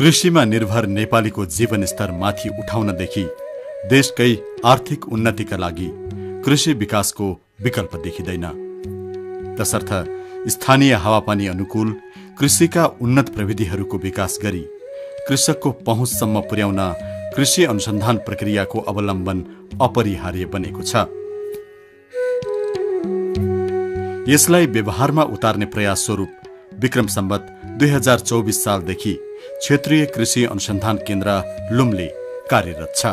कृषिमा निर्भर नेपालीको जीवनस्तर माथि उठाउनदेखि देशकै आर्थिक उन्नतिका लागि कृषि विकासको विकल्प देखिँदैन। तसर्थ स्थानीय हावापानी अनुकूल कृषिका उन्नत प्रविधिहरूको विकास गरी कृषकको पहुँचसम्म पुर्याउन कृषि अनुसन्धान प्रक्रियाको अवलम्बन अपरिहार्य बनेको छ। यसलाई व्यवहारमा उतार्ने प्रयास स्वरूप विक्रम सम्वत 2024 सालदेखि क्षेत्रीय कृषि अनुसन्धान केन्द्र लुम्ले कार्यरत छ।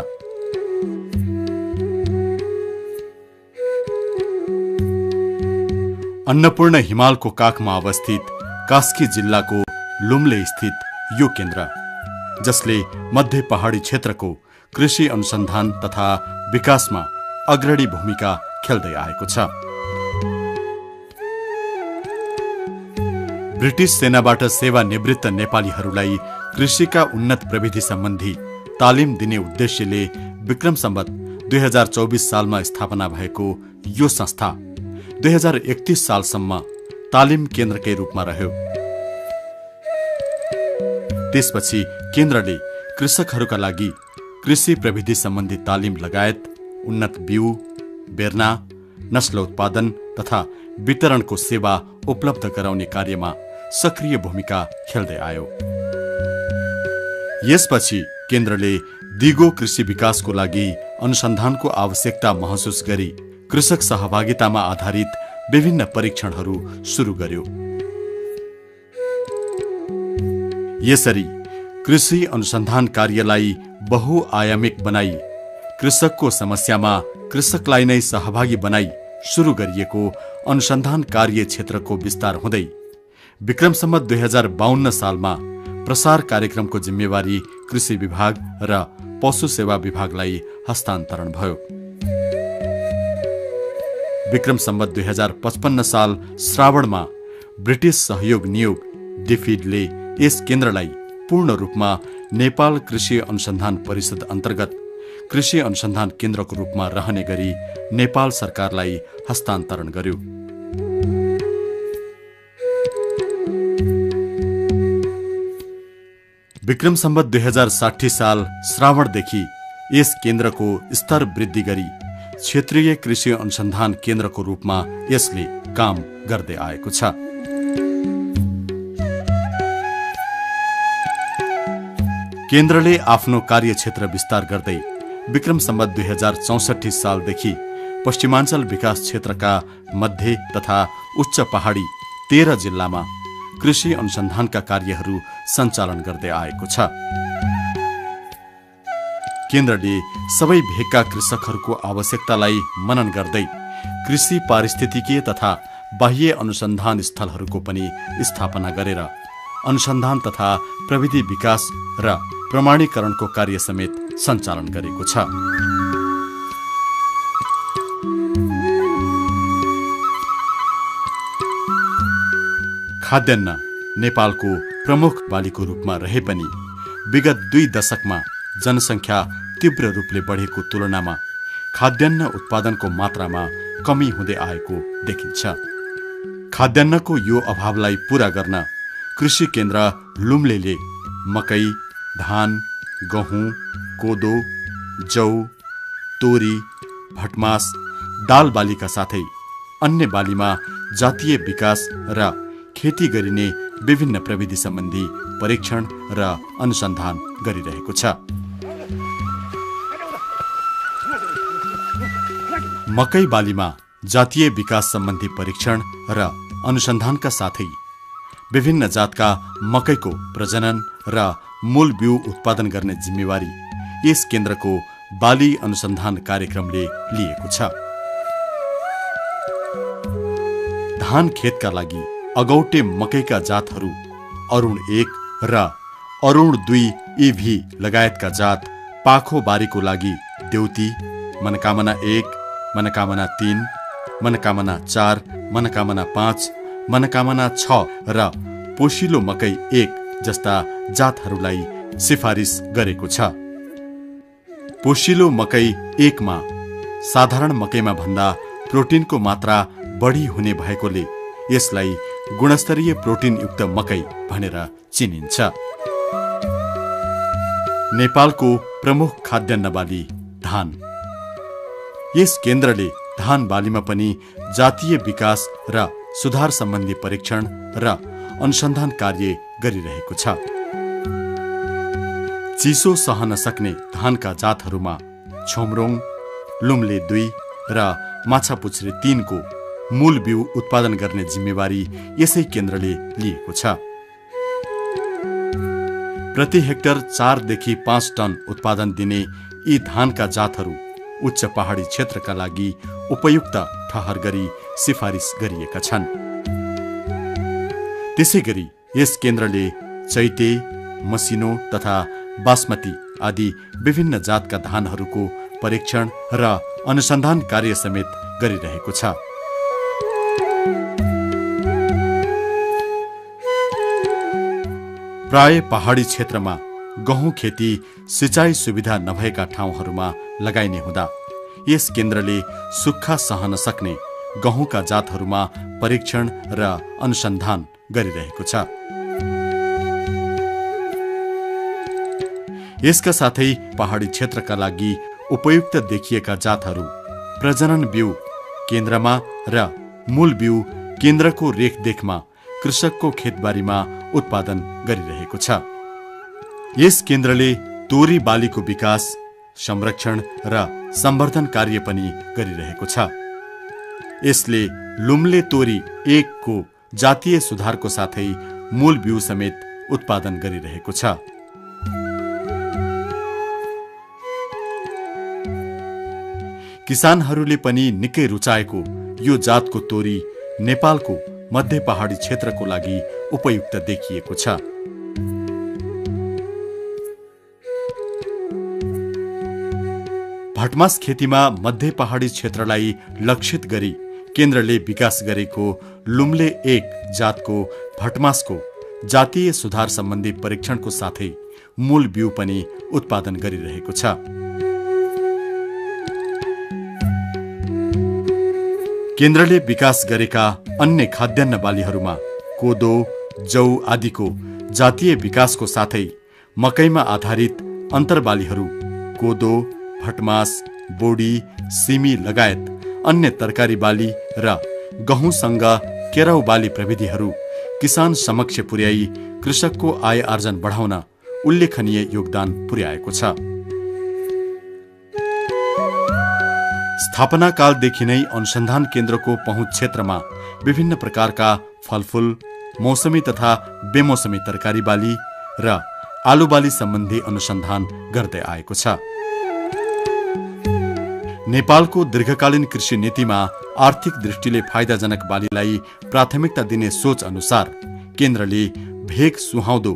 अन्नपूर्ण हिमालको काखमा अवस्थित कास्की जिल्लाको लुम्ले स्थित यो केन्द्र, जसले मध्य पहाडी क्षेत्रको कृषि अनुसन्धान तथा विकासमा अग्रणी भूमिका खेल्दै आएको छ। ब्रिटिश सेनाबाट सेवानिवृत्त नेपालीहरूलाई कृषिका उन्नत प्रविधि सम्बन्धी तालिम दिने उद्देश्यले विक्रम सम्वत 2024 सालमा स्थापना भएको यो संस्था 2031 सालसम्म तालिम केन्द्रकै रूपमा रह्यो। त्यसपछि केन्द्रले कृषकहरूका लागि कृषि प्रविधि सम्बन्धी तालिम लगायत उन्नत बिउ, बेर्ना, नस्ल उत्पादन तथा वितरणको सेवा उपलब्ध गराउने कार्यमा सक्रिय भूमिका खेल्दै आयो। यसपछि केन्द्रले दिगो कृषि विकासको लागि अनुसन्धानको आवश्यकता महसुस गरी कृषक सहभागितामा आधारित विभिन्न परीक्षणहरू सुरु गर्यो। यसरी कृषि अनुसन्धान कार्यलाई बहुआयामिक बनाई कृषकको समस्यामा कृषकलाई नै सहभागी बनाई सुरु गरिएको अनुसन्धान कार्य क्षेत्रको विस्तार हुँदै विक्रम सम्वत 2052 सालमा प्रसार कार्यक्रमको जिम्मेवारी कृषि विभाग र पशु सेवा विभागलाई हस्तान्तरण भयो। विक्रम सम्वत 2055 साल श्रावणमा ब्रिटिश सहयोग नियोग डिफिडले यस केन्द्रलाई पूर्ण रूपमा नेपाल कृषि अनुसन्धान परिषद अन्तर्गत कृषि अनुसन्धान केन्द्रको रूपमा रहने गरी नेपाल सरकारलाई हस्तान्तरण गर्यो। विक्रम सम्वत 2060 साल श्रावणदेखि यस केन्द्रको स्तर वृद्धि गरी क्षेत्रीय कृषि अनुसन्धान केन्द्रको रूपमा यसले काम गर्दै आएको छ। केन्द्रले आफ्नो कार्यक्षेत्र विस्तार गर्दै विक्रम सम्वत 2064 सालदेखि पश्चिमाञ्चल विकास क्षेत्रका मध्य तथा उच्च पहाडी 13 जिल्लामा कृषि अनुसन्धानका कार्यहरू सञ्चालन गर्दै आएको छ। केन्द्रले सबै भेगका कृषकहरूको आवश्यकतालाई मनन गर्दै कृषि पारिस्थितिकीय तथा बाह्य अनुसन्धान स्थलहरूको पनि स्थापना गरेर अनुसन्धान तथा प्रविधि विकास र प्रमाणीकरणको कार्य समेत सञ्चालन गरेको छ। खाद्यान्न नेपालको प्रमुख बालीको रूपमा रहे पनि विगत 2 दशकमा जनसङ्ख्या तीव्र रूपले बढेको तुलनामा खाद्यान्न उत्पादनको मात्रामा कमी हुँदै आएको देखिन्छ। खाद्यान्नको यो अभावलाई पूरा गर्न कृषि केन्द्र लुम्लेले मकै, धान, गहुँ, कोदो, जौ, तोरी, भटमास, दाल बालीका साथै अन्य बालीमा जातीय विकास र खेती गरिने विभिन्न प्रविधि सम्बन्धी परीक्षण र अनुसन्धान गरिरहेको छ। मकै बालीमा जातीय विकास सम्बन्धी परीक्षण र अनुसन्धानका साथै विभिन्न जातका मकैको प्रजनन र मूल बिउ उत्पादन गर्ने जिम्मेवारी यस केन्द्रको बाली अनुसन्धान कार्यक्रमले लिएको छ। धान खेतका लागि अगौटे मकैका जातहरू अरुण 1 र अरुण 2 EV लगायतका जात, पाखो बारीको लागि देउती, मनकामना 1, मनकामना 3, मनकामना 4, मनकामना 5, मनकामना 6 र पोसिलो मकै 1 जस्ता जातहरूलाई सिफारिस गरेको छ। पोसिलो मकै 1 मा साधारण मकैमा भन्दा प्रोटिनको मात्रा बढी हुने भएकोले यसलाई गुणस्तरीय प्रोटिन युक्त मकै भनेर चिनिन्छ। नेपालको प्रमुख खाद्यान्न बाली धान। यस केन्द्रले धान बालीमा पनि जातीय विकास र सुधार सम्बन्धी परीक्षण र अनुसन्धान कार्य गरिरहेको छ। चिसो सहन सक्ने धानका जातहरूमा छोमरोङ, लुम्ले 2 र माछापुच्छ्रे 3 को मूल बिउ उत्पादन गर्ने जिम्मेवारी यसै केन्द्रले लिएको छ। प्रति हेक्टर 4 देखि 5 टन उत्पादन दिने यी धानका जातहरू उच्च पहाडी क्षेत्रका लागि उपयुक्त ठहर गरी सिफारिस गरिएका छन्। त्यसैगरी यस केन्द्रले चैते, मसिनो तथा बासमती आदि विभिन्न जातका धानहरूको परीक्षण र अनुसन्धान कार्य समेत गरिरहेको छ। प्राय पहाडी क्षेत्रमा गहुँ खेती सिँचाइ सुविधा नभएका ठाउँहरूमा लगाइने हुँदा यस केन्द्रले सुक्खा सहन सक्ने गहुँका जातहरूमा परीक्षण र अनुसन्धान गरिरहेको छ। यसका साथै पहाडी क्षेत्रका लागि उपयुक्त देखिएका जातहरू प्रजनन बिउ केन्द्रमा र मूल बिउ केन्द्रको रेखदेखमा कृषकको खेतबारीमा उत्पादन गरिरहेको छ। यस केन्द्रले तोरी बालीको विकास, संरक्षण र सम्वर्धन कार्य पनि गरिरहेको छ। यसले लुम्ले तोरी 1 को जातीय सुधारको साथै मूल बिउ समेत उत्पादन गरिरहेको छ। किसानहरूले पनि निकै रुचाएको यो जातको तोरी नेपालको मध्य पहाडी क्षेत्रको लागि उपयुक्त देखिएको छ। भटमास खेतीमा मध्य पहाडी क्षेत्रलाई लक्षित गरी केन्द्रले विकास गरेको लुम्ले 1 जातको भटमासको जातीय सुधार सम्बन्धी परीक्षणको साथै मूल बिउ पनि उत्पादन गरिरहेको छ। केन्द्रले विकास गरेका अन्य खाद्यान्न बालीहरूमा कोदो, जौ आदिको जातीय विकासको साथै मकैमा आधारित अन्तरबालीहरू कोदो, भटमास, बोडी, सिमी लगायत अन्य तरकारी बाली र गहुँसँग केराउ बाली प्रविधिहरू किसान समक्ष पुर्याई कृषकको आय आर्जन बढाउन उल्लेखनीय योगदान पुर्याएको छ। स्थापना कालदेखि नै अनुसन्धान केन्द्रको पहुँच क्षेत्रमा विभिन्न प्रकारका फलफूल, मौसमी तथा बेमौसमी तरकारी बाली र आलु बाली सम्बन्धी अनुसन्धान गर्दै आएको छ। नेपालको दीर्घकालीन कृषि नीतिमा आर्थिक दृष्टिले फाइदाजनक बालीलाई प्राथमिकता दिने सोच अनुसार केन्द्रले भेग सुहाउँदो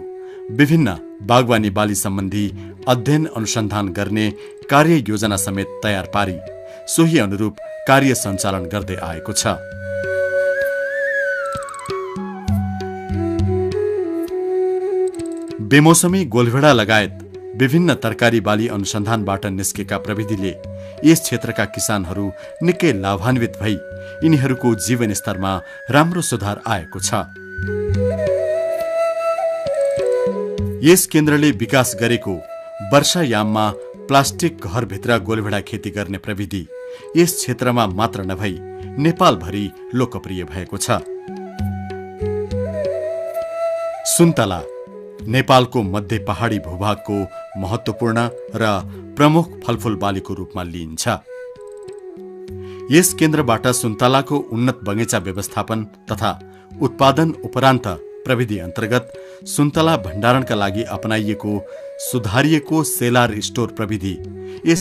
विभिन्न बागवानी बाली सम्बन्धी अध्ययन अनुसन्धान गर्ने कार्य योजना समेत तयार पारी सोही अनुरूप कार्य सञ्चालन गर्दै आएको छ। बेमौसमी गोलभेडा लगायत विभिन्न तरकारी बाली अनुसन्धानबाट निस्केका प्रविधिले यस क्षेत्रका किसानहरू निकै लाभान्वित भई यिनीहरूको जीवन स्तरमा राम्रो सुधार आएको छ। यस केन्द्रले विकास गरेको वर्षायाममा प्लास्टिक घरभित्र गोलभेडा खेती गर्ने प्रविधि यस क्षेत्रमा मात्र नभई नेपालभरि लोकप्रिय भएको छ। सुन्तला नेपालको मध्य पहाडी भूभागको महत्त्वपूर्ण र प्रमुख फलफूल बालीको रूपमा लिइन्छ। यस केन्द्रबाट सुन्तलाको उन्नत बगैँचा व्यवस्थापन तथा उत्पादन उपरान्त प्रविधि अन्तर्गत सुन्तला भण्डारणका लागि अपनाइएको सुधारिएको सेलार स्टोर प्रविधि यस